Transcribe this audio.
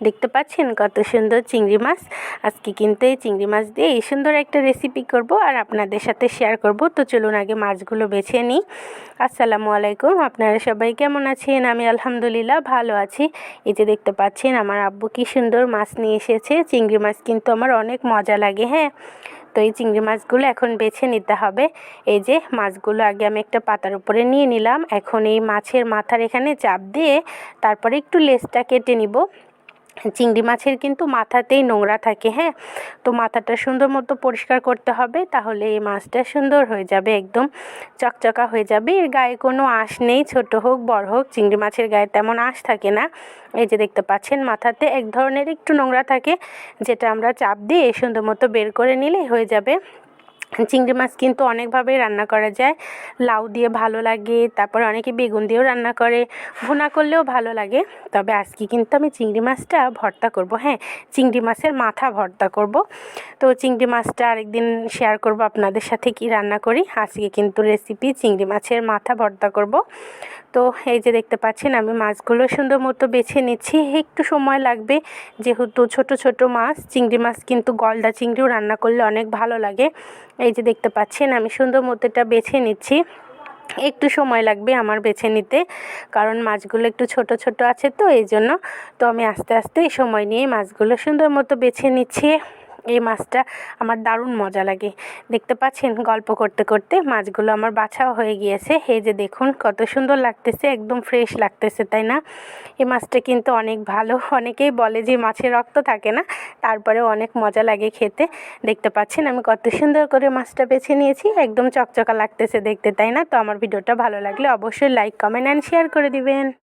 দেখতে পাচ্ছেন কত সুন্দর চিংড়ি মাছ। আজকে কিন্তু এই চিংড়ি মাছ দিয়ে এই সুন্দর একটা রেসিপি করব আর আপনাদের সাথে শেয়ার করব। তো চলুন আগে মাছগুলো বেছে নিই। আসসালামু আলাইকুম, আপনারা সবাই কেমন আছেন? আমি আলহামদুলিল্লাহ ভালো আছি। এই যে দেখতে পাচ্ছেন আমার আব্বু কি সুন্দর মাছ নিয়ে এসেছে। চিংড়ি মাছ কিন্তু আমার অনেক মজা লাগে। হ্যাঁ, তো এই চিংড়ি মাছগুলো এখন বেছে নিতে হবে। এই যে মাছগুলো আগে আমি একটা পাতার উপরে নিয়ে নিলাম। এখন এই মাছের মাথার এখানে চাপ দিয়ে তারপরে একটু লেজটা কেটে নিব। চিংড়ি মাছের কিন্তু মাথাতেই নোংরা থাকে। হ্যাঁ, তো মাথাটা সুন্দর মতো পরিষ্কার করতে হবে, তাহলে এই মাছটা সুন্দর হয়ে যাবে, একদম চকচকা হয়ে যাবে। এর গায়ে কোনো আঁশ নেই, ছোট হোক বড় হোক, চিংড়ি মাছের গায়ে তেমন আঁশ থাকে না। এই যে দেখতে পাচ্ছেন মাথাতে এক ধরনের একটু নোংরা থাকে, যেটা আমরা চাপ দিয়ে সুন্দর মতো বের করে নিলেই হয়ে যাবে। চিংড়ি মাছ কিন্তু অনেকভাবে রান্না করা যায়। লাউ দিয়ে ভালো লাগে, তারপর অনেকে বেগুন দিয়েও রান্না করে, ভুনা করলেও ভালো লাগে। তবে আজকে কিন্তু আমি চিংড়ি মাছটা ভর্তা করব। হ্যাঁ, চিংড়ি মাছের মাথা ভর্তা করব। তো চিংড়ি মাছটা আরেকদিন শেয়ার করব আপনাদের সাথে কি রান্না করি। আজকে কিন্তু রেসিপি চিংড়ি মাছের মাথা ভর্তা করব। তো এই যে দেখতে পাচ্ছেন আমি মাছগুলো সুন্দর মতো বেছে নিচ্ছি। একটু সময় লাগবে, যেহেতু ছোট ছোট মাছ। চিংড়ি মাছ কিন্তু গলদা চিংড়িও রান্না করলে অনেক ভালো লাগে। এই যে দেখতে পাচ্ছেন আমি সুন্দর মতো এটা বেছে নিচ্ছি। একটু সময় লাগবে আমার বেছে নিতে, কারণ মাছগুলো একটু ছোট ছোট আছে, তো এই জন্য। তো আমি আস্তে আস্তে সময় নিয়ে মাছগুলো সুন্দর মতো বেছে নিচ্ছি। এই মাছটা আমার দারুণ মজা লাগে। দেখতে পাচ্ছেন গল্প করতে করতে মাছগুলো আমার বাছাও হয়ে গিয়েছে। এই যে দেখুন কত সুন্দর লাগতেছে, একদম ফ্রেশ লাগতেছে, তাই না? এই মাছটা কিন্তু অনেক ভালো। অনেকেই বলে যে মাছের রক্ত থাকে না, তারপরেও অনেক মজা লাগে খেতে। দেখতে পাচ্ছেন আমি কত সুন্দর করে মাছটা বেছে নিয়েছি, একদম চকচকা লাগতেছে দেখতে, তাই না? তো আমার ভিডিওটা ভালো লাগলে অবশ্যই লাইক, কমেন্ট অ্যান্ড শেয়ার করে দিবেন।